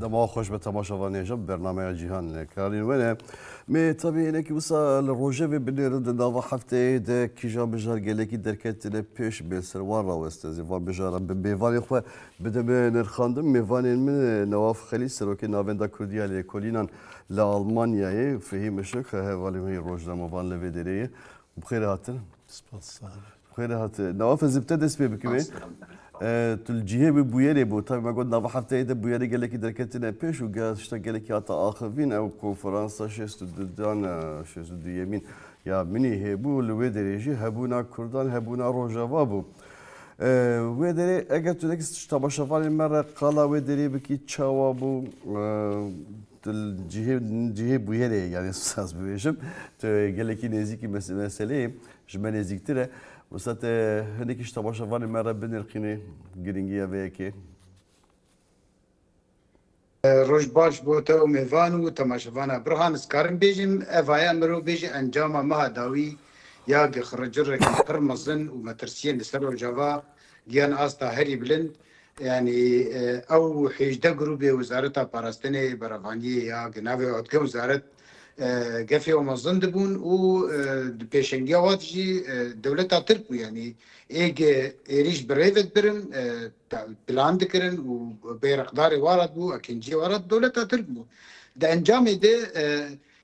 دما خوش به تماشاوانی جب برنامه جهان کاری منه می طبیعی اینه که وسا الروجه و بنیرد نوا هفته ده کیجا بجار گله کی درکت نه پیش به سروار را وسته زیوان بجارم به بیوانی خو بده به نرخاندم میوانی من نواف خلی سروک ناوندا کردیا لیکولینان لآلمانیای فهمشک هوالی می روج نموان لودریه بخیر هاتن بخیر هات نواف زبطه دست بکمی تلجيه ببويري بو طيب ما قلنا بحثت ايده بويري قال لك دركتنا بيش وقال قال لك يا اخرين او كو فرنسا شست ددان شست دي يمين يا مني هبو الويدري جي هبونا كردان هبونا روجافا بو ويدري اجا تلك تباشفال المره قالا ويدري بكي تشاوا بو الجهه بويري يعني اساس بيشم قال لك نزيكي مساله جمال نزيكتره وسات هنيك اشتباش فاني مرة بين القيني جرينجيا فيكي روش باش بوتا و میوان و تماشاوانا برهان سکارن بیجیم افایا مرو بیجی انجام ما داوی یا خرجر کی قرمزن و مترسين لسر جوا جيان استا هري بلند يعني او حيجده جروبي وزارة باراستني برافاني يا جنافي اوتكي وزارة قفي ومزن دبون و بيشنجيا واتجي دولتا تركو يعني ايج ريش بريفت برن بلان دكرن وبيرقداري وارد بو اكنجي وارد دولتا تركو ده انجامي ده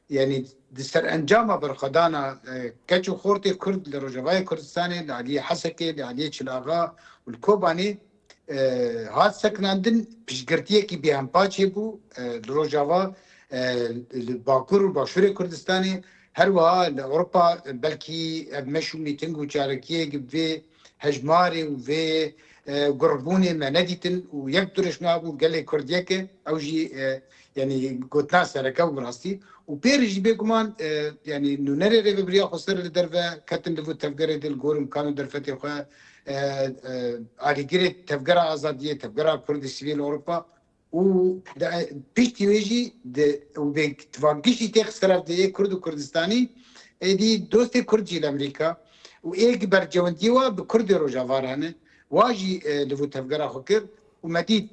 يعني دستر انجام برخدانا كچو خورتي كرد لرجواي كردستاني لعلي حسكي لعلي چلاغا والكوباني هات سكناندن بيشگرتيه كي بيهم باچي بو لرجوا باکور و باشور کردستانی هر وها لأوروبا بلکی مشو میتنگ و چارکیه و هجماری و قربوني ما نديتن ويقدرش نابو قال لي كرديك او جي يعني قلت ناس سركا وراستي وبيرجي بكمان يعني انه نري ريفريا خسر الدرفه كاتن دفو تفكر ديال الجورم كانوا درفتي خو علي جريت تفكر ازاديه تفكر كرد سيفيل اوروبا و بيشتي ويجي وبيك تفاقشي تخسر دي كرد وكردستاني دي دوستي كردجي لامريكا وايك برجونديوا بكرد روجافار هنا واجي لفو تفكر خكر ومديد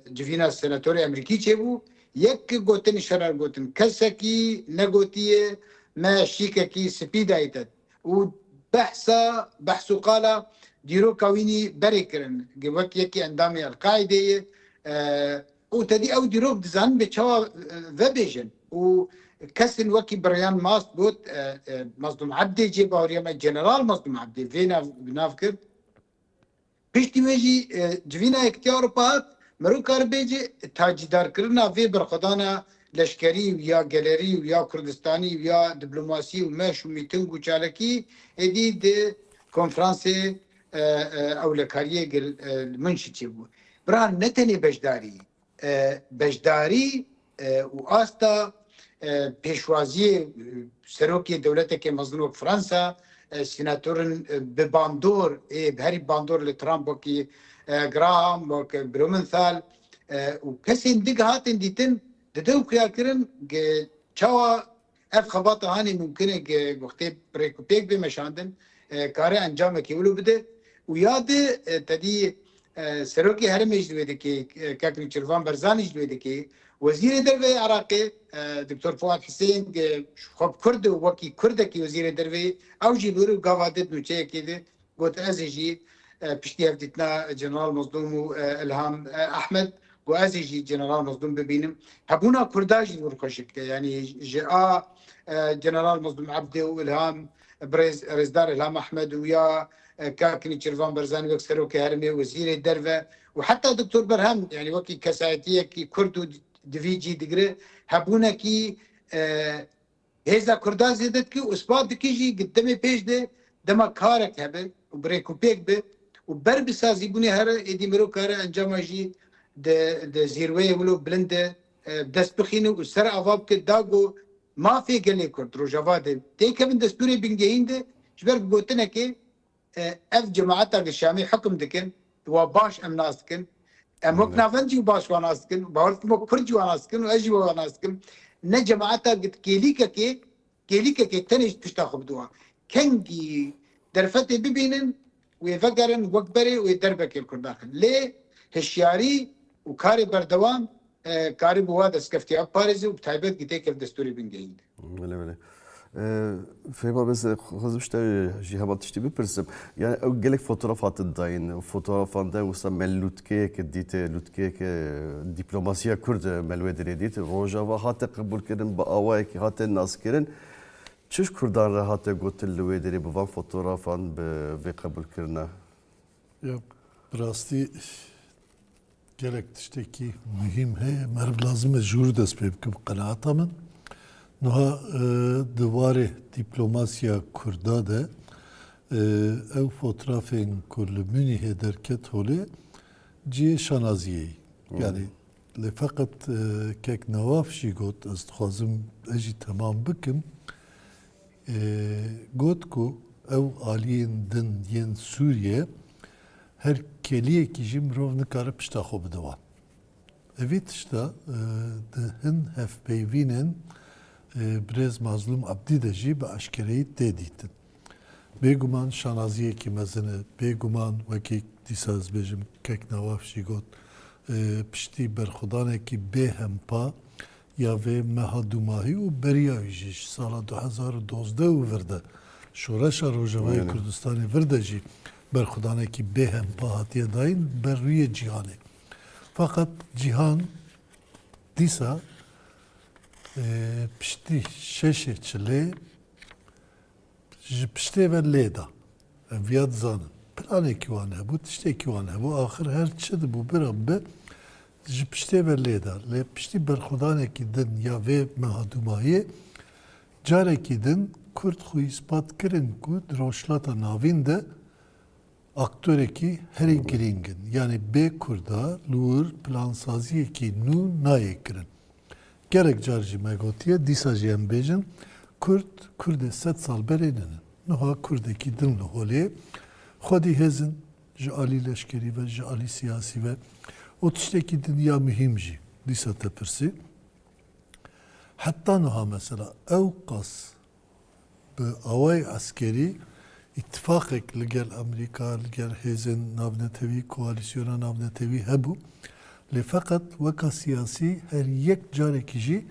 جفينا السناتوري امريكي تشبو يك قوتن شرار قوتن كسكي نغوتيه ما شيككي سبيدا ايتت وبحثو قال ديرو كويني بريكرن جوك يكي اندامي القاعده وتدي او ديرو بزان بتشوا فبيجن وكسن وكي بريان ماست بوت مصدوم عبدي جيب اوريما جنرال مصدوم عبدي فينا بنافكر پشتی ویجی جوینا اختیار پات مرو کار بیجی تاجدار کرنا وی برخدانا لشکری و یا گالری و یا کردستانی و یا دیپلماسی و مش و میتینگ و چالکی ادی ده کنفرانس اولکاریه گل منشی چی بود بران نتنی بجداری و آستا پیشوازی سروکی دولت که مظلوم فرانسا سيناتورن بباندور بهاري باندور لترامب وكي جراهام وكي برومنثال وكسين دق هاتن ديتن ددو كياكرن تشاوا اف خباطه هاني ممكن وقتي بريكو بيك بمشاندن كاري انجام كيولو بده وياد تدي سروكي هرمج دويدكي كاكري چرفان برزاني دويدكي وزير دروي عراقي دكتور فؤاد حسين خب كرد وكي كردكي وزير دروي او جي نورو قوادت نوچه كده قلت ازيجي بشتي هفدتنا جنرال مظلوم الهام احمد وازيجي جنرال مظلوم ببينم هبونا كرداجي نور كشك يعني جاء جنرال مظلوم عبده والهام رزدار الهام احمد ويا كاكني شرفان برزاني وكسرو كهرمي وزير الدرفه وحتى دكتور برهم يعني وكي كساتيه كي كردو دفيجي دقري هبونا كي هزا كرداز زيدت كي واثبات كيجي قدامي بيج ده دما كارك هبل وبريكو بيك به وبر بسازي بني هر ادي مرو كار انجام جي د زيروي ولو بلند دست بخينه وسر افاب كداغو ما في قال لي كرد روجافاد تي كمن دستوري بنجهين ده جبر قلتنا كي اف جماعتك الشامي حكم دكن وباش امناسكن امك نافنجي باش واناسكن باورت مك فرج واناسكن واجي واناسكن نه جماعتها قد كيليكا كي تنش تشتاخب دوا كنجي درفتي ببينن ويفقرن وقبري ويدربك الكرداخل ليه هشياري وكاري بردوام کاری بوا دستکفتیا پارێزی و تایبەت گیتێکێک دەستوری بنگەیند. Öyle böyle. Fehma mesela hazır işte cihabat işte bir pırsım. Yani o gelek fotoğraf hatın dayın. Fotoğrafanda usta mellutke ke dite lutke ke diplomasiya kurd melvedere dite. Rojava hatta kabul kirin ba avay ki hatta nas kirin. Çiş kurdan rahat gotel lvedere bu van fotoğrafan ve kabul kirna. Ya rastî gelek tiştekî mühim heye merv lazım e jûr dest pê bikim qenaata min niha diwarê dîplomasiya Kurda de ew fotoğrafên ku li Münihê derket holê ciyê şanaziyê yani lê feqet kek Nawaf jî got ez dixwazim ez jî temam bikim got ku ew aliyên din yên Sûriye her keliyekî jî mirov nikare pişta xwe bidiwan. Evî tişta di hin hevpeyvînên Birêz Mazlûm Abdî de jî bi eşkereyî tê dîtin. Bêguman şanaziyekî mezin e, bêguman wekî dîsa ez bêjim kek Nawaf jî got piştî berxwedanekî bêhempa ya vê meha dûmahî û beriya wî jî ji sala 2012 û vir de şoreşa Rojavayê Kurdistanê vir de jî berxwedanekî bêhempa hatiye dayîn ber rûyê cîhanê. Fakat cîhan dîsa piştî şeşê çilê ji piştê ve lê da. Em viya dizanin. Planekî wan hebû, tiştekî wan hebû, axir her çi dibû bira be ji piştê ve lê da. Lê piştî berxwedanekî din ya vê mehadûmayê carekî din Kurd xwe îspat kirin ku di rojhilata navîn de aktörekî herî girîng in. Yani bê Kurda li wir plansaziyekî nû nayê kirin. Gerek car jî me gotiye dîsa jî em bêjin Kurdê 100 sal berê ninin. Niha Kurdekî din li holê xwedî hêzin ji alî leşkerî ve ji alî siyasî ve o tiştekî din ya mühim jî dîsa te pirsî. Heta niha mesela ew qas bi awayê eskerî ittifaqek li gel Amerîka, li gel hêzên navnetewî, koalîsyona navnetewî hebû. Lê feqet weka siyasî her yek carekî jî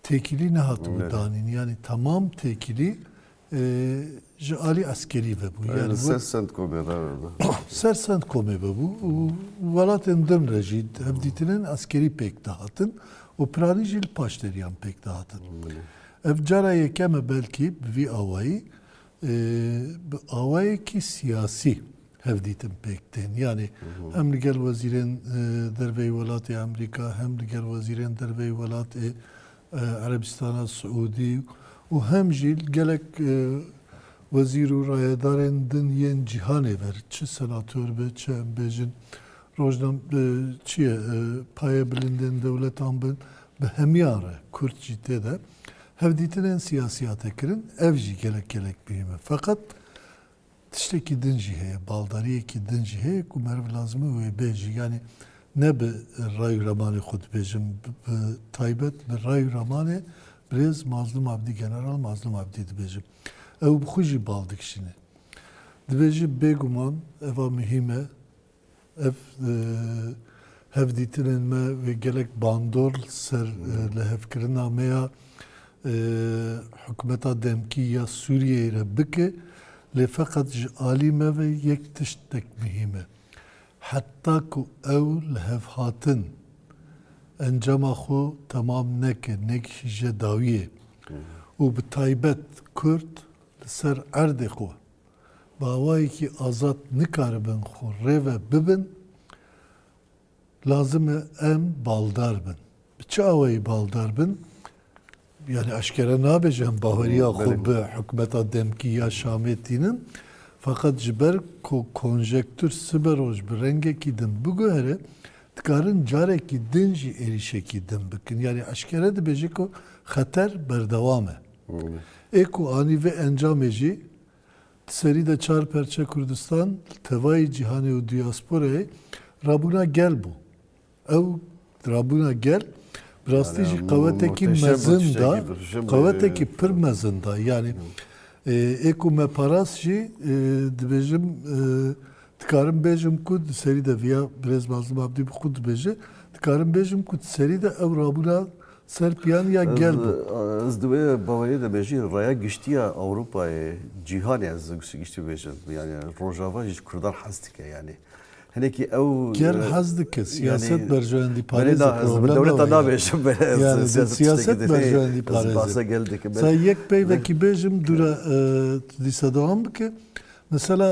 têkilî nehatibû danîn. Yani tamam têkilî ji alî eskerî vebû. Yani Sersent komeda. Sersent komê vebû û welatên din re jî hevdîtinên eskerî pêk dihatin û piranî jî li paşderiyan pêk dihatin. Ev cara yekem e belkî bi vî awayî bi awayekî siyasî hevdîtin pêk tên. Yani hem li gel wezîrên derveyê welatê Amerîka hem li gel wezîrên derveyê welatê Erebistana Suudî û hem jî gelek wezîr û rayedarên din yên cîhanê ver. Çi senatör be, çi em bêjin rojnam çi ye payê bilindên dewletan bin bi hemiyan re Kurd jî tê de hevdîtinên siyasîyate kirin ev jî gelek bîme. Fakat tiştekî din jî heye, baldariyekî din jî heye ku merv lazim e wê bêjî. Yani ne bi ray û remanê xwe dibêjim, bi taybet bi ray û remanê Birêz Mazlûm Abdî, General Mazlûm Abdî dibêjim. Ew bi xwe jî bal dikişîne. Dibêjim bêguman eva mühim e. Ev hevdîtinên me ve gelek bandor ser li hevkirina me ya hikûmeta demkî ya Sûriyeyê re bike lê feqet ji alî me ve yek tiştek mühim e. Heta ku ew li hev hatin encama xwe temam neke, nekişî je dawiyê û bi taybet Kurd li ser erdê xwe bi awayekî azad nikaribin xwe rêve bibin lazim e em baldar bin. Bi çi awayî baldar bin? Yani eşkere nabêjim baweriya xwe bi hikûmeta demkî ya Şamê tînin. Fakat ji ber ku konjektür siberoj bi rengekî din biguhere dikarin carekî din jî êrişekî din bikin. Yani eşkere dibêje ku xeter berdewam e. Ê ku anî vê encamê jî serî de çar perçe Kurdistan tevayê cîhanê û diasporayê rabûna gel bû. Ew rabûna gel rastî jî qewetekî mezin da, qewetekî pir mezin da. Yani ê ku me parast jî dibêjim dikarim bêjim ku di serî de viya Birêz Mazlûm Abdî bi xwe dibêje dikarim bejim ku seri de ev rabuna serpiyan ya gel bu. از دوی باوری دمیجی رای گشتی اروپای جهانی از گشتی بیشتر یعنی روجاوا هیچ کردار هستی که یعنی هنی کی او Gel hazdı ki siyaset berjöndi beni Paris de devlet ana beşim yani siyaset berjöndi Paris. Bahsa geldik. Sa yek pey ve ki bejim dura disa devam ki mesela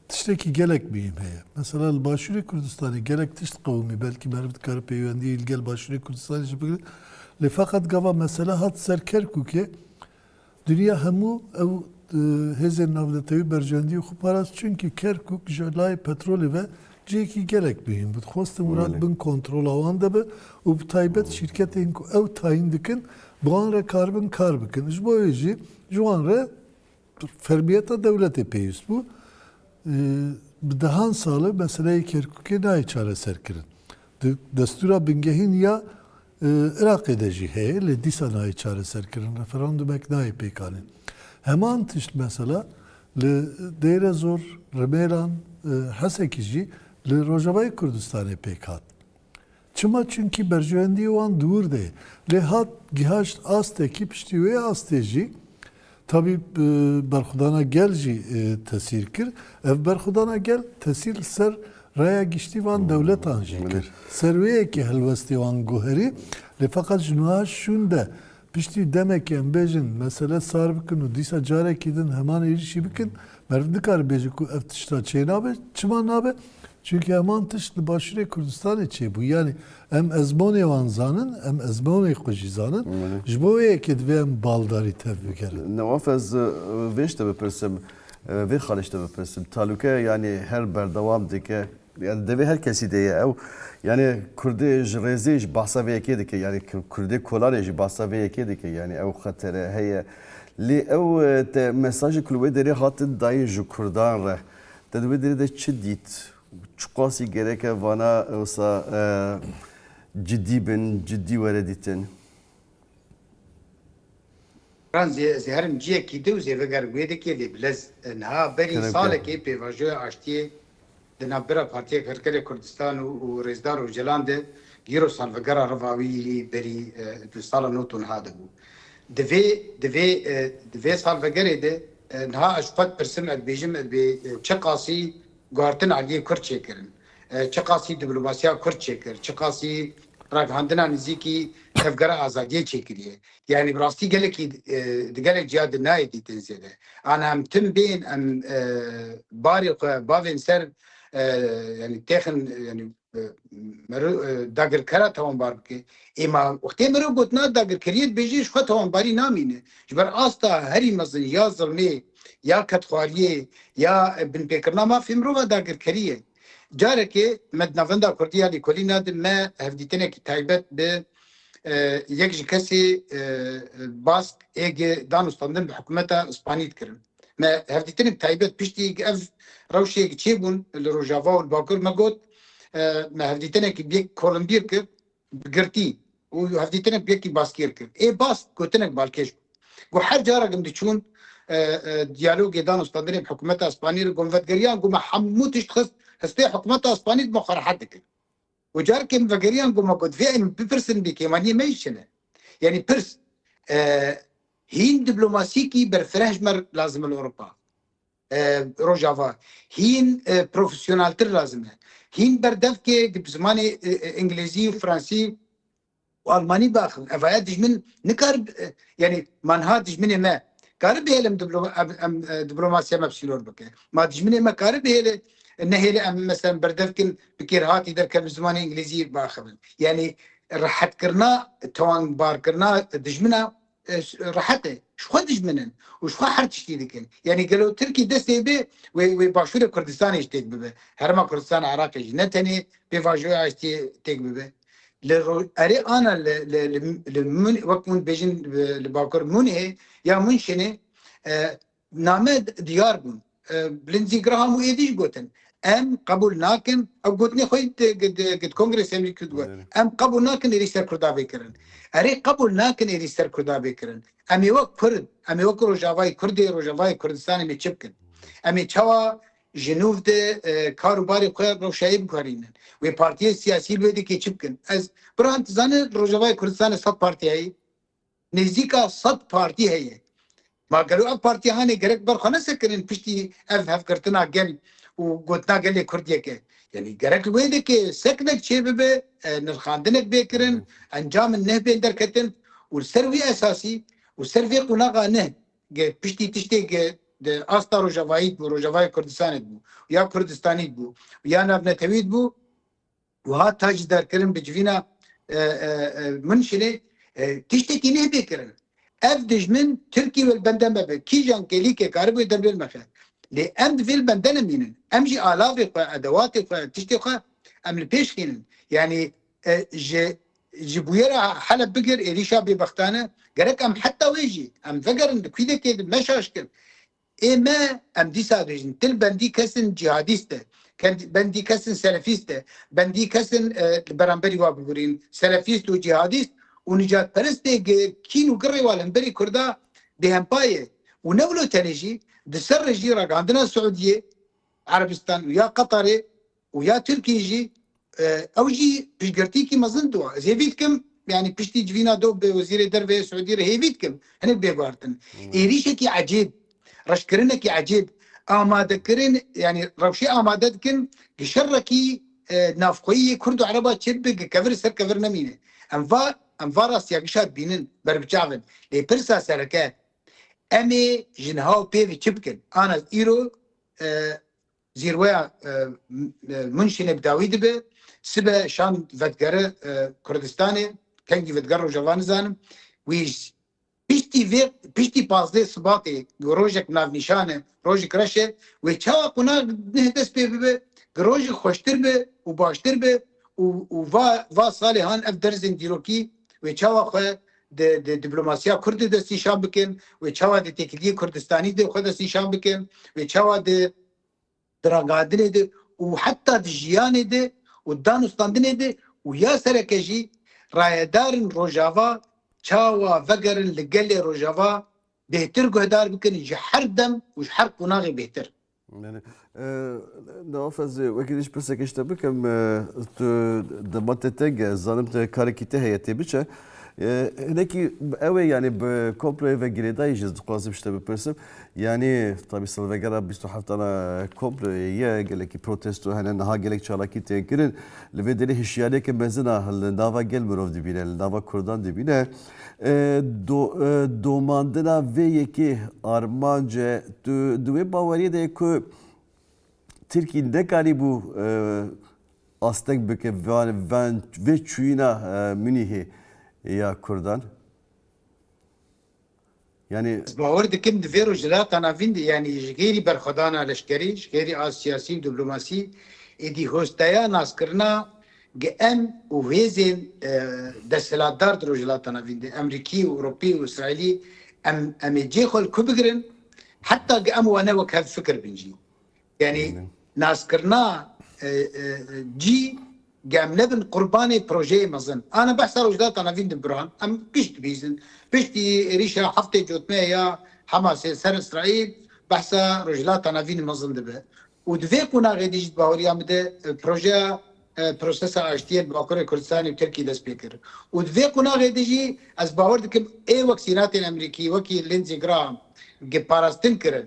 tişteki gelek miyim heye. Mesela Başuri Kürdistan'ı gerek tişt kavmi belki mervet karı peyvendi ilgel Başuri Kürdistan'ı şüpheli. Le fakat gava mesela hat ser Kerkuk'e dünya hemu ev hezen navdetevi berjendi xuparas çünkü Kerkuk jalay petrolü ve ceki gerek miyim. Bu xost Murat bin kontrol avan da be u taybet şirketin ku ev tayin dikin bu an re karbon karbikin. İş bu eji şu an re ferbiyeta devlete peyüs bu. Dahan salı meseleyi Kerkuk'e ne çare serkirin. Destura bingehin ya Irak edeci heye le disa ne çare serkirin. Referandum eknayı pekanin. Hemen tişt mesela le deyre zor remelan hasekici le Rojavayı Kürdistan'e pekat. Çıma çünkü berjöndi o an dur de. Le hat gihaş asteki pişti ve asteci tabi berxudana gel jî tesir kir. Ev berxudana gel tesir ser raya giştî van devletan jî kir. Serveyekî helwestî van guherî lê feqet ji niha şûn de piştî demek em bêjin mesele sar bikin û dîsa carekî din heman êrişî bikin merv dikar bêje ku ev tişta çê nabe çima nabe çünkü heman tişt li Başûrê Kurdistanê çêbû yani em ezmonê wan zanin em ezmonê xwe jî zanin ji bo wê yekê divê em baldarî tev bigerin. Newafez vêj te bipirsim vê xalîş te bipirsim taluke yani her berdewam dike yani devê her kesî de ye ew yani Kurdê ji rêzê ji behsa vê yekê dike yani Kurdê kolarê jî behsa vê yekê dike yani ew xetere heye lê ew te mesajê ku li wê derê hatin dayîn ji Kurdan re te di wê derê de çi dît çi qasî gereke vana wisa ciddî bin ciddî were dîtin Ran zeherim ciyekî de û zêveger wê dikê lê bilez niha berî salekê pêvajoya aştiyê di navbera Partiya Karkerê Kurdistan û Rêzdar Rojhilan de gîro salvegera rivawî berî di sala not û niha dibû. Divê salvegerê de niha ez xwe pirsim ez bêjim ez bê çi qasî guhartin aliyê Kurd çêkirin. Çi qasî diplomasiya Kurd çêkir, çi qasî raghandina nizîkî tevgera azadiyê çêkiriye. Yani bi rastî gelekî di gelek ciya di nayê dîtin zêde. An em tim bên em barê xwe bavên ser yani texin yani dagirkera tawanbar bike. Êma wextê mirov gotina dagirkeriyê dibêje ji xwe tawanbarî namîne. Ji ber asta herî mezin ya zilmê ya ketxwariyê ya binpêkirina mafê mirova dagirkeriyê. Carekê me di navenda Kurdiya lêkolî nadin me hevdîtinekî taybet bi yek ji kesê bask êgê danûstandin bi hikûmeta Ispanî dikirin. Me hevdîtinek taybet piştî ev rewşê çêbûn li Rojava û li Bakur me got me hevdîtinekî bêk kolimbîr kir bi girtî û hevdîtinek bêkî baskêr kir. Ê bask gotinek balkêş bû. Got her carak em diçûn diyalogê danûstandinê bi hikûmeta Ispanî li gonvetgeriyan got me hemû tişt xist hestê hikûmeta Ispanî di me xwe dikir. û carekê me vegeriyan got me got vê em bipirsin bê kêmaniyê me îşine. Yani pirs hîn diplomasîkî berfireh mer lazim li Ewropa. Rojava. Hîn profesyoneltir lazim e. Hîn berdevkê di zimanê İngilîzî, Fransî û Almanî baxin. Evaya dijmin nikar yani manha dijminê me karib hêlim diplomasiya me pişîlor bike. Ma dijminê me karib hêle nehêle em mesela berdevkin bikêrhatî derke bi zimanê İngilîzî baxibin. Yani rahetkirina tawanbarkirina dijmina rahat e. Şu xwe dijminin û şu xwe her tiştî dikin. Yani gelo Tirkî destê bê wê Başûrê Kurdistanê jî têk bibe. Herêma Kurdistan Iraqê jî ne tenê pêvajoya tiştî têk bibe. Li erê ana li wek min bêjin li Bakur Munê ya Münşenê name diyar bûn. Bilînzî giraha hemû êdî jî gotin. Em qebûl nakin ew gotinê xwe gid Kongresê Amîrîkî diwe. Em qebûl nakin êrî ser Kurda bêkirin. Erê qebûl nakin êrî ser Kurda bêkirin. Em ê wek Kurd, em ê wek Rojavayê Kurdê Rojavayê Kurdistanê me çi bikin. Em ê çawa جنوب ده کاروباری خو روشایی بکارینن و پارتی سیاسی لوی که چی بکن از بران تزانه روجوای کردستان 100 پارتی هی نزدیکا 100 پارتی هی ما قالوا اف بارتي هاني قريت برخنا سكرين بشتي اف كرتنا قال وقلتنا قال لي كرديك يعني قريت ويدك سكنك شي بب نرخاندنك بكرن انجام النهبه دركتن والسروي اساسي والسروي قناغا نه بشتي تشتي استا روجافايت بو روجافاي كردستان بو يا كردستاني بو يا نبنتويد بو وها تاج دار كرم بجفينا منشله تشتكي نهبه كرن اف دجمن تركي والبندن بابا كي جان كليكي كاربو يدربل مخا لي ام في البندن مينن ام جي الاف ادوات تشتي ام البيش خينن يعني جبويرا حلب بقر اليشا ببختانه قالك ام حتى ويجي ام فقر ان كيده كده مشاشكل اما ام دي سادجن تل بندي كسن جهاديسته كان بندي كسن سلفيسته بندي كسن برامبري وابورين سلفيست وجهاديست ونجات پرسته كينو قري والهمبري كردا بهمبايه ونولو تنجي دسر جيرا عندنا السعوديه عربستان ويا قطري ويا تركي اوجي بشقرتيكي مظندوا زيفيتكم يعني بشتي جفينا دوب وزير دربه السعوديه هيفيتكم هنا بيبارتن ايريشكي عجيب رشكرنكي عجيب امادكرين يعني روشي امادتكن قشركي نافقيه كردو عربه تشبك كفر سر كفر نمينه انفاراس يقشات بينن بربجافن لي برسا سركات امي جنهاو بيفي تشبكن انا ايرو زيرويا منشنه بداويد به سبا شان فتقره كردستاني كنجي فتقره جوان زانم ويش بيشتي بازدي صباطي روجك ناف نشانه روجك رشه ويشا قنا نهدس به روجك خوشتر به وباشتر به وفا صالحان اف درزن ديروكي ويشا خو د دبلوماسيا كرد دستي شابكن ويشا د تكليه كردستاني د خو دستي شابكن ويشا د دراغادنه د وحتى دجيانه د ودانستاندنه د ويا سركجي رايدار روجافا چاوا وگرن لگل روجافا بهتر گهدار بکن جحر دم وجحر قناغي بهتر يعني نوافذ وكيدش برسك اشتا بكم دمت تنجا ظالمت كاركيته هي تبيتشا هناك قوي يعني بكومبلي فيجريدا يجز قاسم اشتا ببرسم يعني طبعا سلفيجرا بيستو حفتنا كومبلي يا قال لك بروتستو هنا نها قال لك شاركي تنكرن لفيدلي هشيانه كمزنا النافا جلمروف دي بينا النافا كردان دي بينا دوماندنا ve yeki armanca due bavariye de ku Türkiye'de galibu astek beke van ve çuyuna Münih'i ya Kurdan yani باورد كم دفيرو جلات انا فيندي يعني جيري برخدانا لشكري جيري سياسي دبلوماسي ادي هوستايا ناسكرنا ام وهيزن دسلاتدار دروجلات انا فيندي امريكي واوروبي واسرائيلي ام جيخل كبغرن حتى ام وانا وكهذا فكر بنجي يعني ناسكرنا جي قام نبن قرباني بروجي مزن انا بحث روجلات انا فيندي بران ام قشت بيزن بشتي ريشا حفتي جوتمية يا حماس سر اسرائيل بحث رجلات انا فيندي مزن دبه ودفيقنا غادي يجد باوريا مده بروجي بروسيس اشتيل باكور كردستاني وتركي داس بيكر ودفيقنا غادي يجي از باوردكم اي وكسينات الامريكي وكي لينزي جرام باراستن كرن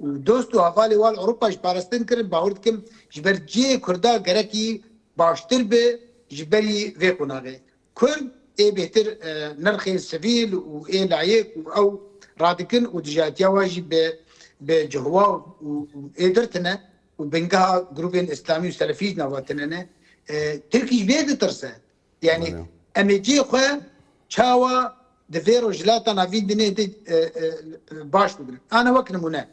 ودوستو حوالي وال اوروبا باراستن كرن باوردكم جبرجي كردا غركي باشتر به جبري فيقنا غي كرد اي بهتر نرخي سبيل واي لعيك او رادكن ودجاتيا واجب بجهوا وقدرتنا وبنقها جروبين اسلامي وسلفيج نواتنا تركي بيد ترسه يعني امجي خو تشاوا دفيرو جلاتا نافين دني باش بدر انا وقت نمونه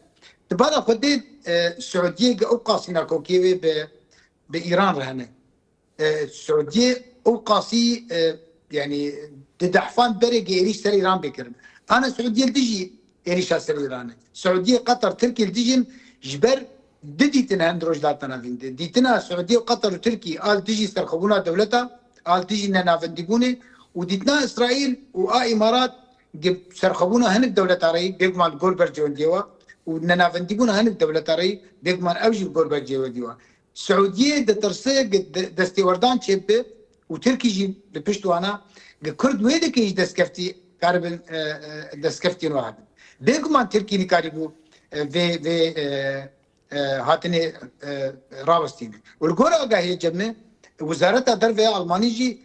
تبارا خديت السعوديه اوقاسنا كوكيوي بايران رهنه السعوديه اوقاسي يعني تدحفان برق يريش سر ايران بكرن انا السعوديه تجي يريش سر ايران السعوديه قطر تركي تجين جبر ديتنا اندروجلاتنا فيند ديتنا السعوديه وقطر وتركي قال تجي استرخبونا دولتها قال تجي لنا فندقوني وديتنا اسرائيل وامارات سرخبونا هن الدوله تاعي بيجمع الجولبرج ونديوا وننافندي بونا هن الدولتاري بيجمان أوجي القربة جيوديوا سعودية دترسي دستيوردان شب وتركي جي لبشتوانا كرد ويدا كيش دسكفتي قاربن دسكفتي واحد بيجمان تركي نكاربو في هاتني راوستين والقرى قاهي جمع وزارة الدرفة ألمانيجي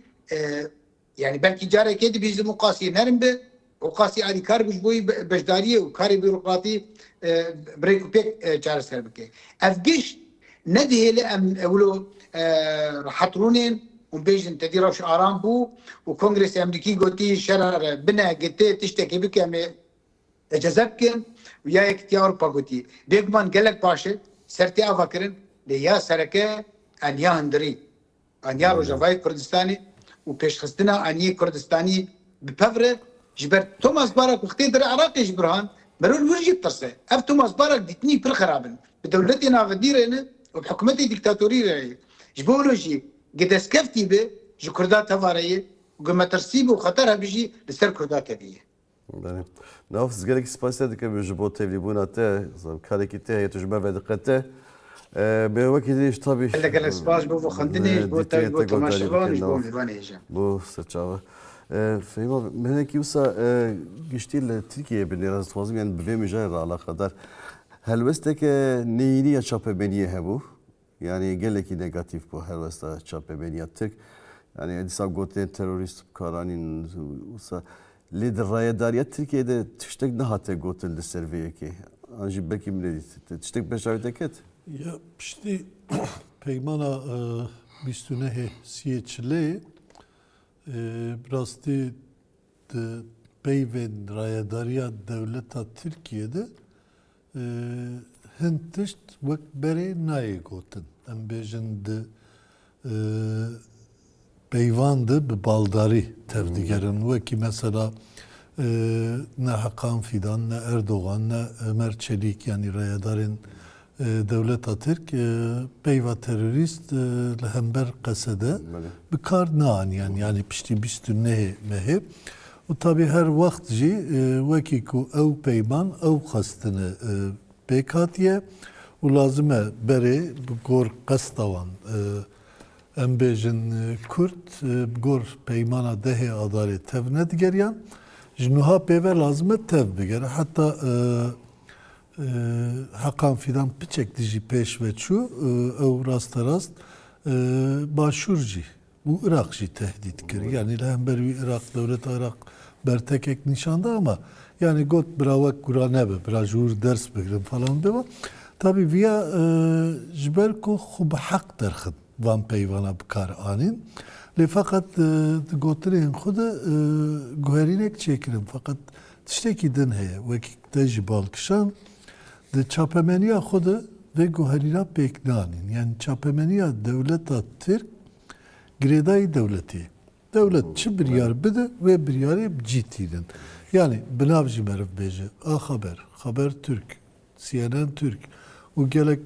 يعني بلكي جاري كده بيجي مقاسي نرم به وقاسي على كاربش بوي بجدارية وكاري بيروقراطي بريكو بيك جار سربكي أفجيش نديه لأم أولو حطرونين وبيجن تديروش آرام بو وكونغرس أمريكي قوتي شرر بنا قتي تشتكي بك أمي جذبكن ويا يكتي أوروبا قوتي بيجمان قالك باشا سرتي أفكرن ليا سركة أنيا هندري أنيا روجافاي كردستاني وبيش خستنا أنيا كردستاني ببفرة جبر توماس بارك وقتي در عراقي جبرهان مرور ورجي بتصي أف توماس بارك ديتني بر خرابن بدولتنا فديرنا وبحكومتي ديكتاتورية جبولوجي قد اسكفتي به جو كردات هفارية وقم ترسيبه وخطرها بيجي لسر كردات هذه بله نافس gelek spasiye dike bir jibot tevlibuna te kareki te yetujma ve dikkate به وکیلیش طبی لك الاسباس بو خندني بو تماشغان بو لبانيجا bu sıçava فيما من هيك يوسا قشتي لتركيا بالناس توازم يعني بفهم جاي على قدر هل وستك نيني شابه بنيه هبو يعني قال لك نيجاتيف بو هل وستا شابه بنيه تك يعني ادي ساب قلت terörist kararın وسا lider rayadariye Türkiye'de tüştek ne hatta gotel de serviye ki anji belki mi tüştek beşavdeket Ya işte peymana bistüne he siyeçle brasti de peyven rayadariya devleta Türkiye'de hentişt vek bere naye gotin. Em bejin de peyvandı bi baldari tevdigerin veki mesela ne Hakan Fidan, ne Erdoğan, ne Ömer Çelik yani rayadarın devlet Türk peyva terörist lehember kasede bir kar naan yani pişti bistü ne mehe o tabi her vaktci veki ku ev peyman ev kastını pekatiye o lazıme bere bu gor kastavan embejin Kürt gor peymana dehe adalet tevnet geryan jnuha peve lazıme tev biger hatta Hakan Fidan piçek dici peş ve çu ev rasta rast başurci bu Irakçı tehdit kir yani lehember bir Irak devlet Irak bertekek nişanda ama yani got bravak kurane be brajur ders beklim falan be tabi via jberko xub hak derxid van peyvana bkar anin le fakat gotrin xuda guherinek çekirim fakat tişteki din heye vekik tecibal kişan de çapemeniya xuda ve guherina peknanin yani çapemeniya devleta Türk Greday devleti devlet çi bir yer bide ve bir yere ciddiydin yani binavcı merif beji haber Türk CNN Türk o gelek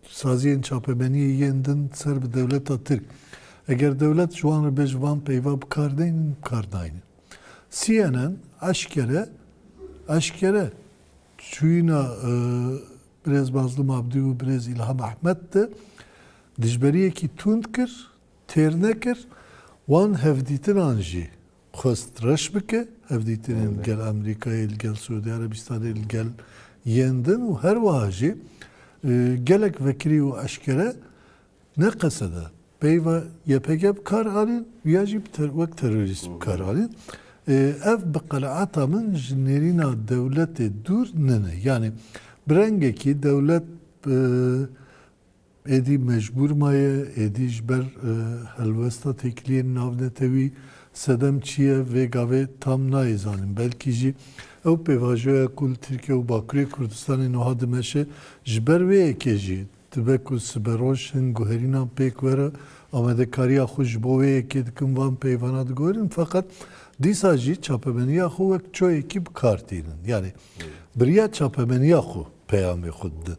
saziyen çapemeniye yendin ser bir devleta Türk eğer devlet şu an bejvan peyva bkardayın CNN aşkere şuyuna biraz Mazlum Abdi ve biraz İlham Ahmet de dijberiye ki tundkir ternekir wan hevditin anji khost raş bike hevditin gel Amerika'ya gel Suudi Arabistan'a gel yendin ve her vahaji gelek vekili ve aşkere ne kasada peyva YPG kar alin viyajib vek terörist kar alin ev beqalaata min jinerina devleti dur nene yani brengeki devlet edi mecbur maye edi jber helvesta tekliyen navnetevi sedem çiye ve gave tam naizanim belki ji ev pevajoya kul Türkiye ve Bakü'ye Kürdistan'ın oha dimeşe jber ve ekeji tibekul siberojhin guherina pek vere amedekariya xuş bo ve ekedikın van peyvana digorin fakat Disaji çapemeniya xu vek çoy ekip kartinin yani biriya çapemeniya xu peyami xuddu.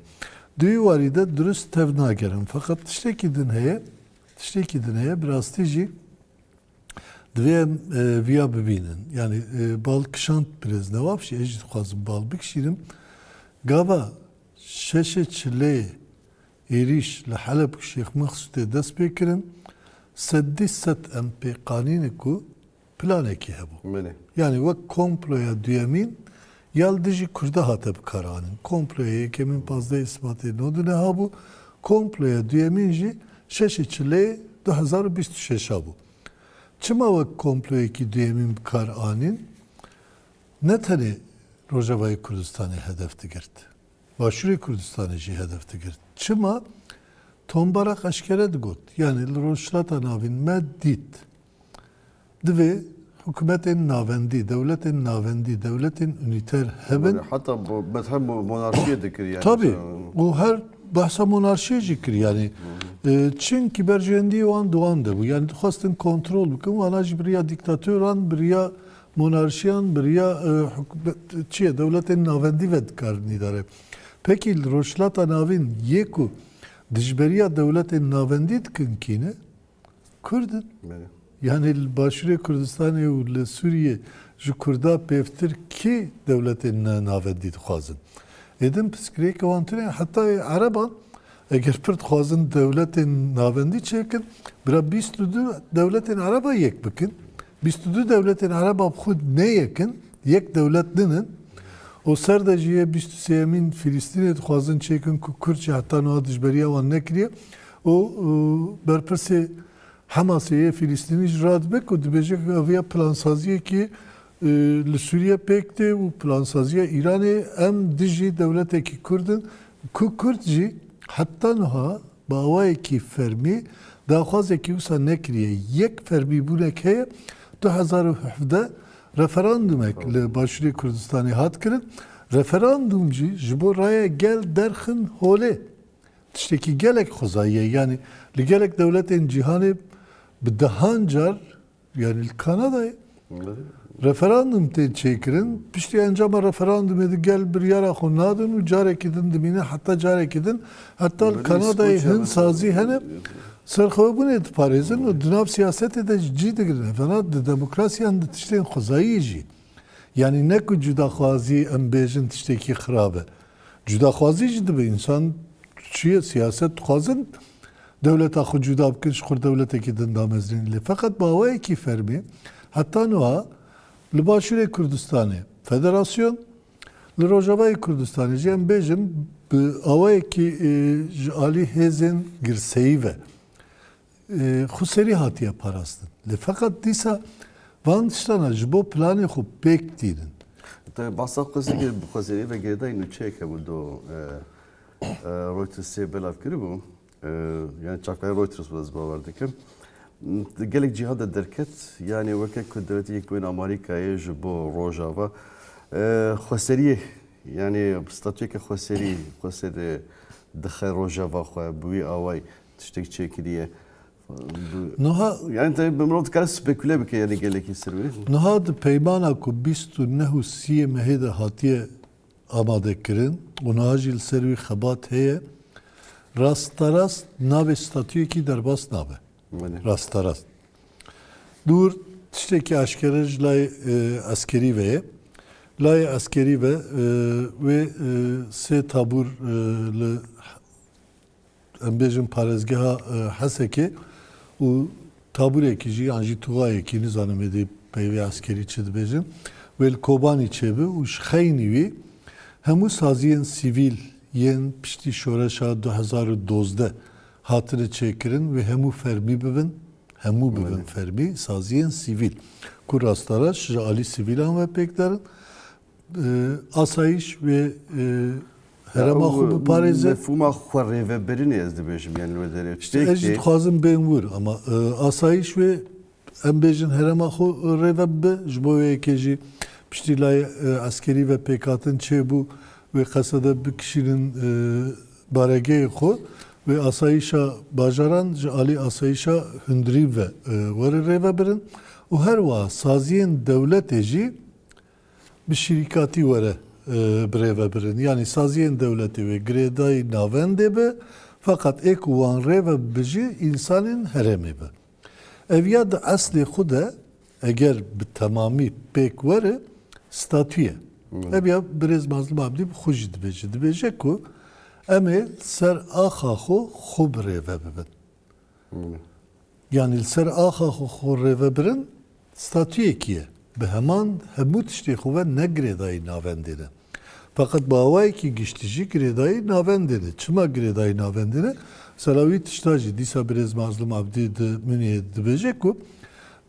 Düğü varide dürüst tevna gerin fakat tişteki din heye biraz tici دویم ویا ببینن یعنی بال کشاند برز نوابشی اجد خوازم بال بکشیرم گاوا شش چله ایریش لحلب شیخ مخصوص دست بکرن سدی ست ام پی قانین کو پلانه کی هبو بله yani vak komploya düyemin yaldızı kurda hatep karanın. Komploya yekemin fazla ispat edin. O da ne ha bu? Komploya düyeminci şeşi çile 2026 bu. Çıma vak komploya ki düyemin karanın ne tane Rojavayı Kurdistan'ı hedefte girdi. Başuri Kurdistan'ı hedefte girdi. Çıma tombarak aşkere de got. Yani Rojlatan avin meddit. Dve hükümetin navendi, devletin navendi, devletin üniter heben. Hatta bu mesela monarşiye dikir yani. Tabii. O her bahsa monarşiye zikir yani. Çünkü bercendi o an doğandı bu. Yani hastın kontrol büküm. Anaj bir ya diktatör bir ya monarşiyan, bir ya hükümet, devletin navendi ve karni dare. Peki Rojlata navin yeku dijberiya devletin navendi dikin kine? Kurdun. Bale. Yani Başuri Kurdistan'ı ve Suriye şu Kurda peftir ki devletin navendi xwazin. Edim psikriyek avantüre hatta Araban eğer pırt xwazin devletin navendi çekin bira bistudu devletin Araba yek bikin. Bistudu devletin Araba xud ne yekin? Yek devletinin o serdaciye bistu seyemin Filistin'e xwazin çekin ku Kürtçe hatta no dijberiya wan nekriye o berpirse Hamas'e Filistin'i rahat bek dibecek avya plansaziye ki Suriye pekte u plansaziye İran'e em diji devlete ki Kurdun ku Kürtçi hatta noha bağvay ki fermi daxwaze ki usa nekriye yek fermi bu nekeye 2017 referandum ek le Başuri Kurdistan'ı hat kirin referandumci jibo raya gel derxin hole tişteki gelek xozayiye yani li gelek devletin cihanı Bidahancar yani Kanada'yı referandum te çekirin. Pişti encama referandum edi gel bir yara xunadın carek edin dimine hatta carek edin hatta Kanada'yı hın sazi hene sırxı bu ne parizin o dünav siyaset ede ciddi girin. Fena demokrasiyan da tişteyin xuzayıcı. Yani ne ku cüda xazi embejin tişteki xrabe. Cüda xazici de insan siyaset xazın devlet akı cüda bkin şukur devlete gidin damezrinli. Fakat bağvaya ki fermi hatta noha li Başuri Kurdistan'ı federasyon li Rojavayı Kurdistan'ı cem bejim avaya ki ali hezen girseyi ve xuseri hatiye parastın. Fakat disa van tiştana jibo planı xu pek dinin. Tabii bahsa kısmı gibi bu kazeri ve geride inu çeke bu do Reuters'e belav kiri bu. Yani çakaya Reuters biraz bavardı ki gelek cihada derket yani vakit kudreti yekbin Amerika'ya jibo Rojava xweseriye yani statüye ki xweseri dixwe Rojava xwe buî away tiştek çekiliye Noha yani tabii ben bunu kadar speküle bir yani gelek hissetmiyor. Noha de peymana ku bistu nehu siye mehede hatiye amade kirin ona jil servi xebat heye Rastarast nave statüye ki derbas nave. Rastarast. Dur tişteki aşkeraj lay askeri lay askeri ve se tabur le embejin parezgeha haseke u tabur ekici anji tuğa ekini zanım edip peyve askeri çedbejin ve kobani çebe u şkhaynivi hemu saziyen sivil yen pişti şoreşa 2012 hatırı çekirin ve hemu fermi bibin fermi saziyen sivil kurastara şi ali sivilan ve peklerin asayiş ve herema xubu pareze mefhuma xwarê veberînê ez dibêjim yani wê derê işte ez dixwazim bên wir ama asayiş ve em bêjin herema xwe rêvebe ji bo wê yekê jî piştî lay askerî ve pêkhatin çêbû ve kasada bir kişinin baregeyê xwe ve asayişa bajaran ji alî asayişa hundirî ve were rêvebirin û her wa saziyên devletê jî bi şîrîkatî were birêvebirin. Yani saziyên devletê ve girêdayî navendê be fakat ek wan rêve bijî insanên herêmê be. Ev ya da eslê xwe de eğer bir tamamı pek var statüye. Ev ya biraz mazlum abdi bu hoş dibece ku emel ser ahahu xubre ve bibin. Yani ser ahahu xubre ve birin statüye kiye. Be hemen hemut işte xuve ne gredayı navendine. Fakat bağvay ki giştici gredayı navendine. Çıma gredayı navendine. Salavi tiştacı disa biraz mazlum abdi de münye dibece ku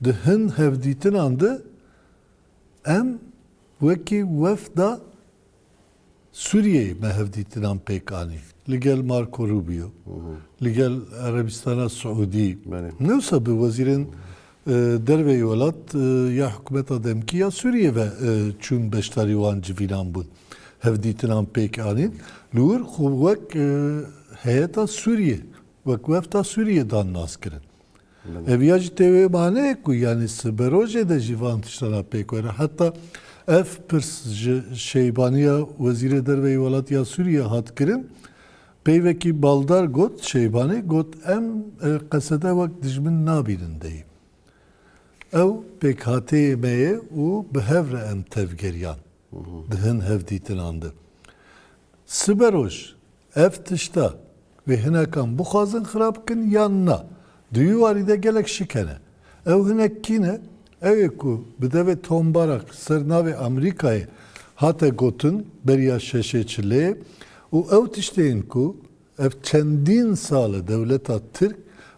de hin hevditin andı em veki vefda Suriye'yi mehevditin an pekani. Ligel Marco Rubio. Ligel Arabistan'a Suudi. Neyse bir vazirin derve yolat ya hükümet adem ki ya Suriye ve çün beştari van civilan bun. Hevditin an pekani. Lur kuvvek heyeta Suriye. Vek vefta Suriye'dan naskirin. Eviyacı teve mane ku yani Siberoje de jivan tiştana pek var. Hatta pırs şeybaniya vezir derve yolat ya Suriye hat kirin. Peyveki baldar got şeybani got em kasede vak dijmin nabinin deyim. Ev pek hateyemeye u behevre em tevgeriyan. Dihin hevditin andı. Siberoj ev tişta ve hinekan bu khazın xirabkin yanına. Düğü varide gelek şikene. Ev hinek kine ev ku bideve tombarak sırnavi Amerika'yı hate gotun beriya şeşeçiliği u ev tişteyin ku ev çendin salı devleta Türk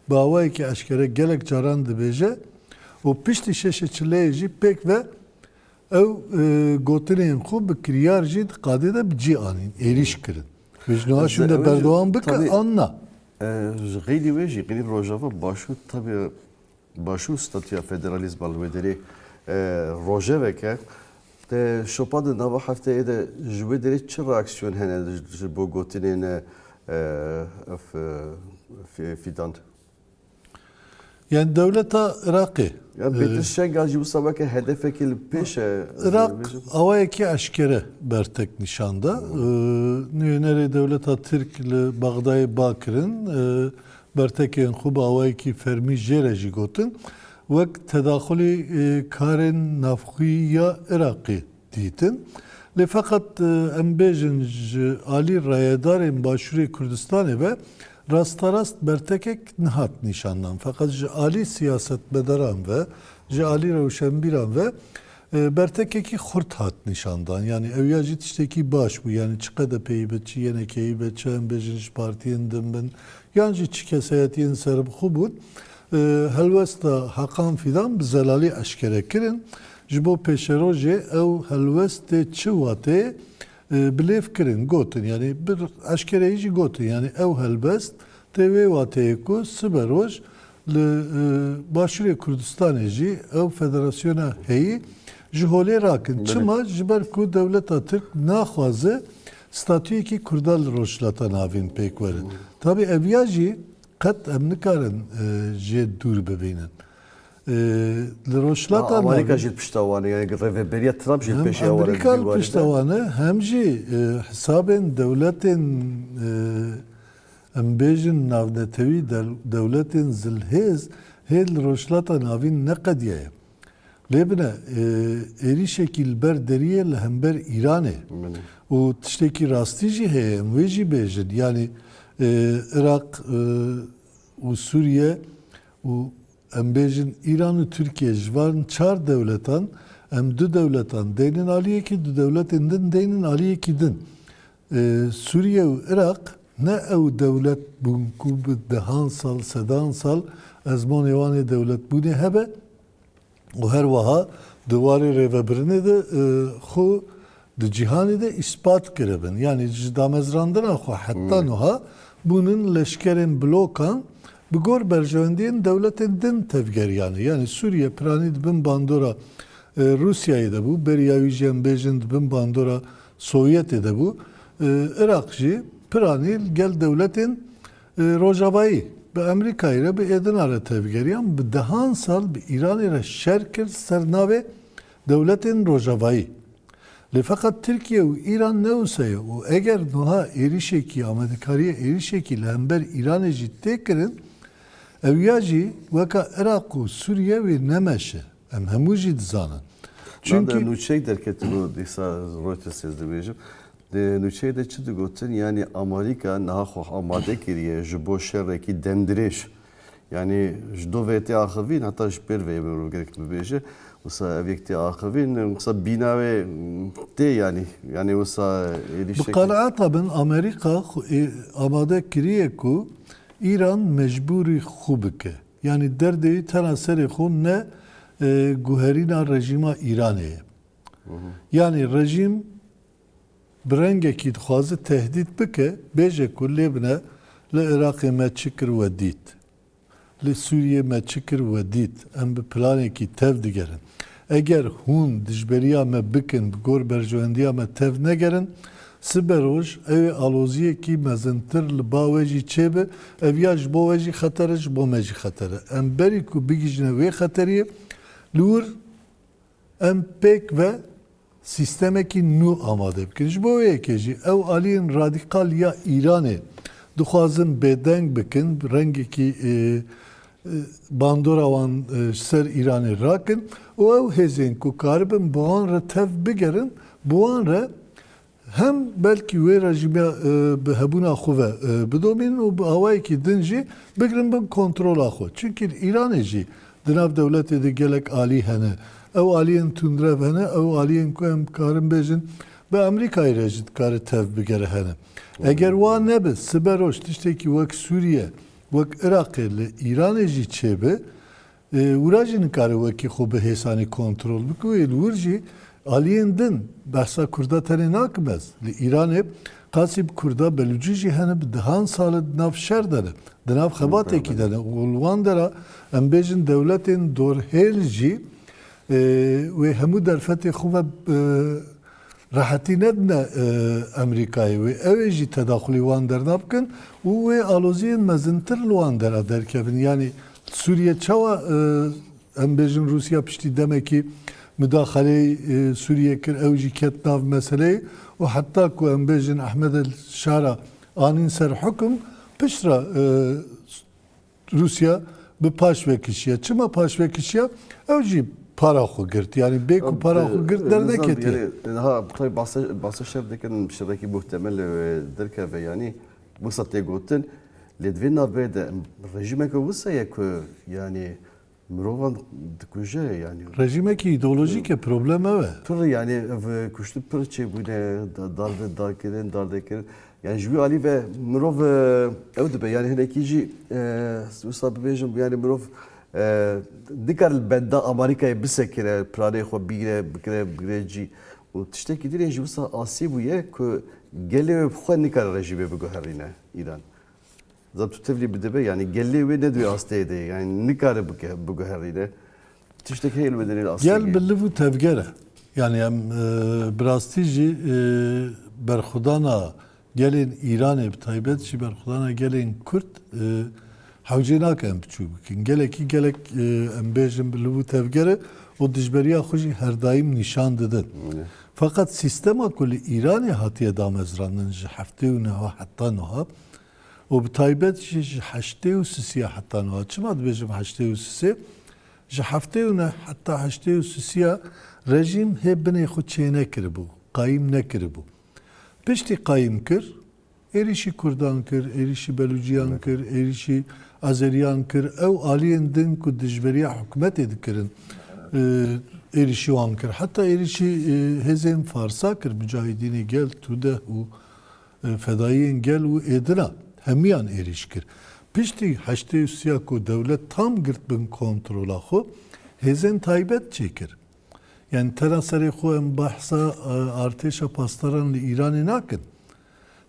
bağvay ki aşkere gelek caran dibeje o pişti şeşeçiliği pek ve ev gotineyin ku bikriyar jid kadede bci anin eriş kirin. Vecnuha şunda berdoğan bıka anla. غيري ويجي غيري روجافا باشو طبي باشو ستاتيا فيدراليزم الودري روجافا te şopadı nava haftaya da jüvederi çı reaksiyon hene bu gotinine fidand. Yani devlete Irak'ı. Ya betişen gacı bu sabah ki hedefekil peşe. Irak avayaki aşkere bertek nişanda. Nere devlete Türk'le Bağdayı Bakır'ın bertekin kuba avayaki fermi jereci gotun. Vek tedahülü karen nafkiya Irak'ı ditin. Le fakat embejin Ali Rayedar'ın başvuru Kürdistan'ı ve rastarast bertekek nihat nişanlan. Fakat Ali siyaset bedaran ve Ali Revşenbiran ve bertekeki hurt hat nişandan. Yani evyacit işteki baş bu. Yani çıkada peybetçi, yene keybetçi, embejiniş partiyen ben. Yancı çikesayetiyen serb hubun. Helvesta hakan fidan bizelali aşkere kirin. Jibo peşeroje ev helveste çivate bilev kirin gotun. Yani bir aşkereyici gotun. Yani ev helvest TV vateyku Siberoj başvuru Kürdistan'ı ev federasyona heyi jihole rakın. Çıma jiber ku devlet Türk naxwazı statüyü ki Kurdal roşlatan avin pek verin. Tabi evyacı kat emnikarın dur bebeynin. Roşlatan Amerika jil piştavanı yani reveberiya Trump jil peşe var. Amerika piştavanı hem hesabın devletin embejin navnetevi devletin zilhez hel roşlata navin ne kadiye. Lebne eri şekil ber deriye lehember İran'e. O tişteki rastici heyem veci bejin yani Irak u Suriye u embejin İran'ı Türkiye jvan çar devletan em du devletan deynin aliye ki du devletin deynin aliye ki din. Suriye u Irak ne ev devlet bunku bi dehan sal, sedan sal ezmon evani devlet buni hebe o her vaha duvarı revebirine de xu de cihani de ispat kirebin. Yani damezrandına xu hatta nuha bunun leşkerin blokan bigor berjevendiğin devletin din tevgeryanı. Yani Suriye pranid bin bandora Rusya'yı da bu beriya yüceyen bejin bin bandora Sovyet'i de bu Irakçı pranil gel devletin Rojava'yı be Amerika'yı be Edinar'a tevgeriyan be dehan sal be İran'ı şerkir sernave devletin Rojava'yı. Le fakat Türkiye ve İran ne olsa o eğer nuha erişeki Amerika'ya erişeki lember İran'ı ciddi kirin evyacı vaka Irak'u Suriye ve Nemeş'e Em hemû jî dizanin. Çünkü Çünkü nüçey derket bu disa Reuters sezdi bejim. De nüçey de çi digotin yani Amerika naha xo amade kiriye ji bo şerreki demdirêj. Yani ji dovete axivîn heta ji pêr vê mirov gerek bibêje. Wisa ev yekî axivîn wisa bînavê tê yani wisa bi êrişekî qanaata bin Amerika amade kiriye ku İran mecburî xwe bike. Yani derdê tena serê xwe ne guherîna rejîma Îranê ye. Yani rejim bi rengekî dixwaze tehdît bike, bêje ku lê bine li Iraqê me çi kir we dît. Li Sûriyê me çi kir we dît. Em bi planekî tev digerin. Eger hûn dijberiya me bikin, bi gor berjewendiya me tev negerin, siber roj ew aloziyekî mezintir li ba we jî çêbe, ev ya ji bo we jî xeter e, ji bo me jî xeter e. Em berî ku bigîjine wê xeteriyê, li wir em pêk ve sistemekî nû amade bikin. Ji bo wê yekê jî ew aliyên radîkal ya Îranê dixwazin bêdeng bikin, rengekî bandora wan ser Îranê rakin û ew hêzên ku karibin bi wan re tev bigerin, bi wan re hem belkî wê rejîma bi hebûna xwe ve bidomînin û bi awayekî din jî bigirin bin kontrola xwe. Çünkü Îranê jî di nav dewletê de gelek alî hene. Ew aliyên tundrev hene, ew aliyên ku em karin bêjin bi Amerîkayê re jî dikare tev bigere hene. Eger wan nebe, siber roj tiştekî wek Sûriye, wek Iraqê li Îranê jî çêbe, wira jî nikare wekî xwe bi hêsanî kontrol bike wê li wir jî aliyên din behsa Kurda tenê nakim ez. Li Îranê qasî bi Kurda Belûcî jî hene bi dihan salê di nav şer de ne. Di nav xebatekî de ne. Û li wan dera em bêjin dewletên dorhêl jî wê hemû derfetê xwe ve rahetî nedine Amerîkayê wê ew ê jî tedaxulî wan dernabkin û wê aloziyên mezintir li wan dera derkevin. Yani Sûriye çawa em bêjin Rûsya piştî demekî müdaxeleyê Sûriye kir ew jî ket nav meseleyê û heta ku em bêjin Ehmed el Şara anîn ser hukm piştra Rûsya bi paşvekişiya. Çima paşvekişiya? Ew jî para xwe girt. Yani bê ku para xwe girt derneketiye. Yani ha tabii bahse şevdekin şevdeki muhtemel derkeve yani bu satê gotin lê divê navê de rejimeke wisa ye ku yani mirovan dikuje yani Rejimekî îdeolojîk e problem ev e. pir yani ev kuştu pir çêbûne dardekirin yani ji wî alî ve mirov ew dibe yani hinekî jî wisa bibêjim yani mirov dikar li benda Amerîkayê bisekire planê xwe bigire cî û tiştekî dirê jî wisa asî bûye ku gelê wê xwe nikare rejîmê biguherîne Îran. Zat tu tevlî bidibe yani gelê wê ne duye asteyê de yani nikare biguherîne. Tiştek heyl vedenî asteyê. Gel bi liv û tevgere. Yani em bi rastî jî berxudana gelên Îranê bi taybet jî berxudana gelên Kurd hewcê nake em biçûk bikin. Gelekî gelek em bêjin bi liv û tevgere û dijberiya xwe jî her daîm nîşan didin. Fakat sistema ku li Îranê hatiye damezrandin ji heftê û niha heta niha û bi taybet jî ji heştê û sisiya heta niha. Çima dibêjim heştê û sisê? Ji heftê û ne heta heştê û sisiya rejîm hê binê xwe çê nekiribû, qayîm nekiribû. Piştî qayîm kir, êrişî Kurdan kir, êrişî Belûciyan kir, êrişî Azeriyan kir, ew aliyên din ku dijberiya hikûmetê dikirin êrişî wan kir. Heta êrişî hêzên Farsa kir, Mücahidînê gel, Tudeh û Fedayiyên gel û êdina. Hemiyan êriş kir. Piştî heştê û sisiya ku dewlet tam girt bin kontrola xwe, hêzên taybet çêkir. Yani tena serê xwe em behsa artêşa pastaran li Îranê nakin.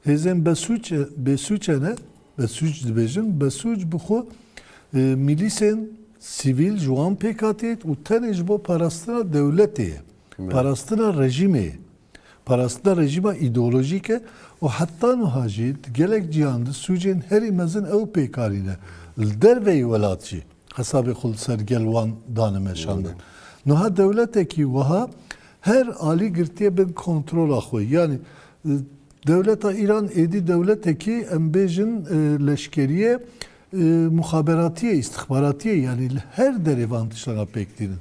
Hêzên besûç ne? Besûç dibêjin. Besûç bi xwe milîsên sivîl ji wan pêk hatiye û tenê ji bo parastina dewletê ye. Parastina rejîmê ye. Parastina rejîma îdeolojîk e û heta niha jî gelek cîhan di sûcên herî mezin ew pêkarîne. Li derveyê welat jî hesabê xwe li ser gel wan danimeşandin. Niha dewletekî wiha her alî girtiye bin kontrola xwe. Yani devleta İran êdî dewletekî em bêjin leşkeriye muhaberatiye, istihbaratiye yani her derê van tiştana pêk dînin.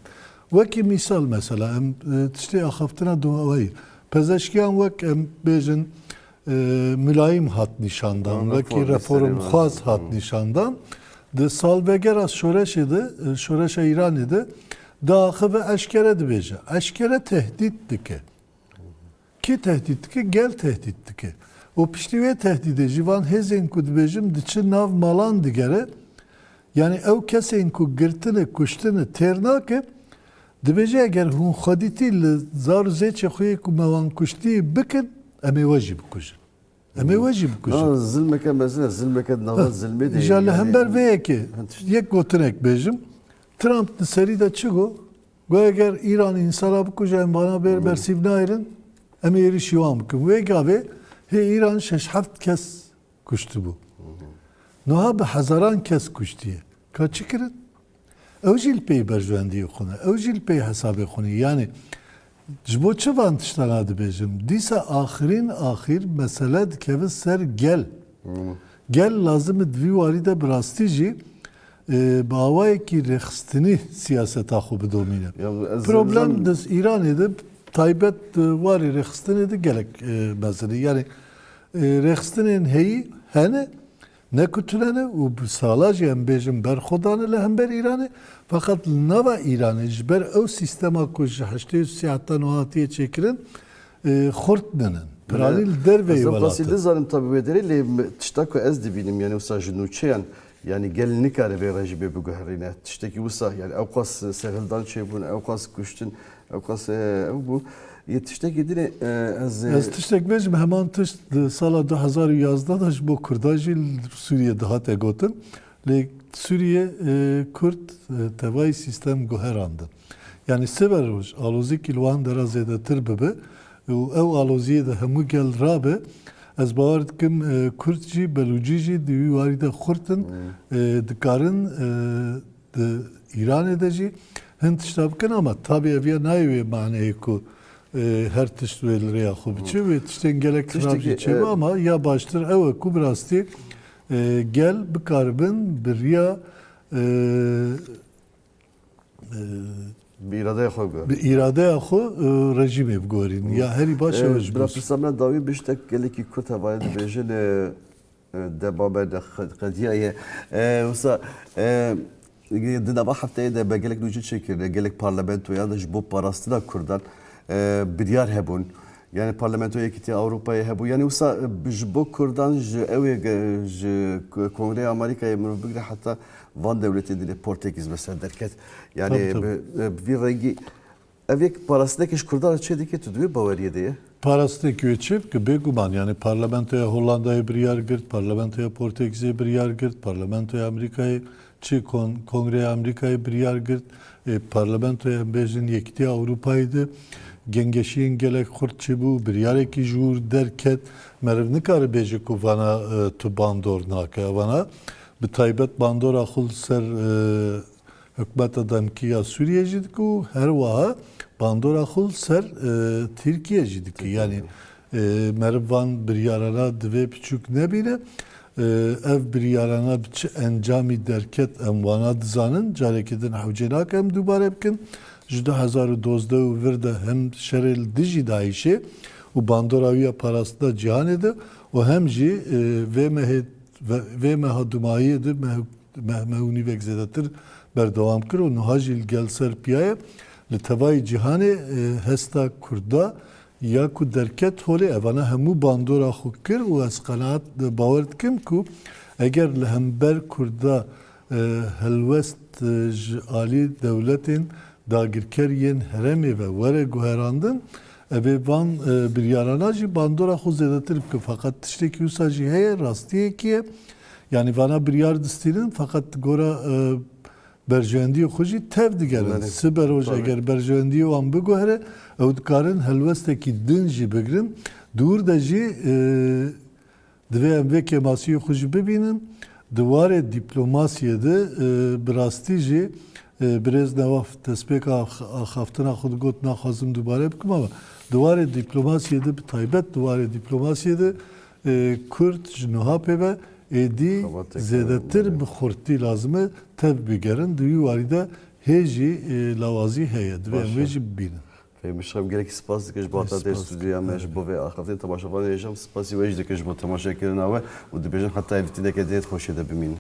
Veki misal mesela em tiştê axaftina duayı. Pezeşkiyan vek em bêjin mülayim hat nişandan, veki reform xwaz hat nişandan. Di salvegera şoreşê de, şoreşa İranê de daxi ve eşkere dibêje. Eşkere tehdit dike. Ki tehdit dike? Gel tehdit dike. O piştî wê tehdîdê jî van hêzên ku dibêjim diçin nav malan digere. Yani ew kesên ku girtine, kuştine têr nake, dibêje eger hûn xwedîtî li zar û zêçê xwe yê ku me wan kuştî bikin, em ê we jî bikujin. Em ê we jî bikujin. Zilmeke mezine, zilmeke nava zilme değil. İja li hember vê yekê yek gotinek bêjim, Trump di serî de çi got? Got eger İran insana bikuje em bana bersîv nayrin, em ê êrişî wan bikin. Wê gavê hê İran şeş heft kes kuştu bû. Niha bi hezaran kes kuştiye. Ka çi kirin? Ew jî li pêy berjwendiyê xwe ne. Ew jî li pêy hesabê xwe ne. Yani ji bo çi van tiştana dibêjim? Dîsa axir mesele dikeve ser gel. Gel lazım divî warî de bi rastî jî bi awayekî rêxistinî siyaseta xwe bidomîne. Problem di İranê de taybet warê rêxistinê de gelek mezin. Yani rêxistinên heyî hene ne kutulene û sala jî em bêjin berxwedane li hember İranê. Fakat li nava İranê ji ber ew sîstema ku ji heştê sî heta nû hatiye çêkirin xurt dinin. Piranî li derveyê welatê. welatê. Zanim tabi wê derê lê tişta ku ez dibînim yani wisa ji nûçeyan yani gel nikare vê re jî bê biguherîne. Tiştekî wisa yani ew qas serhildan çêbûn, ew qas kuştin, ew qas ew bû. Tiştekî dinê Ez tiştek bêjim heman tişt di sala 2011 da ji bo Kurda jî Sûriye dihate gotin. Lê Sûriye Kurd tevayî sîstem guherandin. Yani sever roj alozîkî li wan dera zêdetir bibe û ew aloziyê de hemû gel rabe. Ez bawer dikim Kurd jî Belûcî jî di wî warî de xurtin dikarin di İranê de jî hin tişta bikin ama tabi eviye nayê wê maneyê ku her tişt wê li rêya xwe biçe wê tiştên gelek xirab jî çêbe ama ya baştir ew e ku bi rastî gel bikaribin bi riya bir iradeye xwe gör. bi îradeya xwe rejîmê bigorîn. Ya herî baş ew ji Bila pirsamena dawî biştek gelekî Kurd hevayê dibêjin debabê de qediyayê wisa di nava hefteyê de be gelek nûcî çêkirine gelek parlamentoya da ji bo parastina Kurdan biryar hebûn. Yani parlamentoya yekîtiya Avrupayê hebû. Yani wisa ji bo Kurdan ji ew ji Kongreya Amerîkayê mirov bigire heta van dewletê dilê Portekîz mesela derket. Yani vî rengî ev yek parastinekî ji Kurdan çê dike tu divê baweriyê de ye? Parasındaki ölçüp ki beguman yani parlamentoya Hollanda'ya bir yer girt, parlamentoya Portekiz'e bir yer girt, parlamentoya Amerika'ya kongreye Amerika'ya bir yer girt, parlamentoya bejin yekti Avrupa'ydı, gengeşiyin gelek xurtçı bu bir yer eki jur derket, merevni karı beji ku vana tu bandor naka vana, bir taybet bandor akıl ser hükümet adam ki ya Suriye'cidik ku her vaha bandor akıl ser Türkiye'cidik ki yani mervan bir yarana dve küçük ne bile ev bir yarana bir encami derket emvana dizanın carekedin havcenak em dubare bikin jda 2012 virde hem şerel diji daişe u bandoraviya parasında cihan ede o hem ji ve mehadumayi de mehuni vekzedatir berdewam kir u nuhajil gel ser piyaye li tevayî cihanê hesta Kurda ya ku derket holê evana hemû bandora xwe kir û ez qenaat bawer dikim ku eger li hember Kurda helwest ji alî dewletên dagirkeriyên herêmê ve were guherandin evê van biryarana jî bandora xwe zêdetir bike fakat tiştekî wisa jî heye rastiyekî ye yani vana biryar distînin fakat gora berjewendiyê xwe jî tev digerin. Siber roj eger berjewendiyê wan biguhere ew dikarin helwestekî din jî bigirin. Dûr de jî divê em vê kemasiyê xwe jî bibînin. Di warê dîplomasiyê de bi rastî jî birêz neva destpêka axaftina xwe digot naxwazim dubare bikim ama di warê dîplomasiyê de bi taybet di warê dîplomasiyê de Kurd ji niha pêve êdî zêdetir bi xurtî lazim e tev bigerin. Di wî warî de هێژی لاوازی هەیە دوێ باشە. وێژی ببینن. فمشام gelek spas dikeş bata der Spas stüdyoya meş bu ve ahafte tamaşavan yaşam spası ve dikeş bu tamaşa kirnawe u dibejin hatta evtidek ediyet hoş edebimin.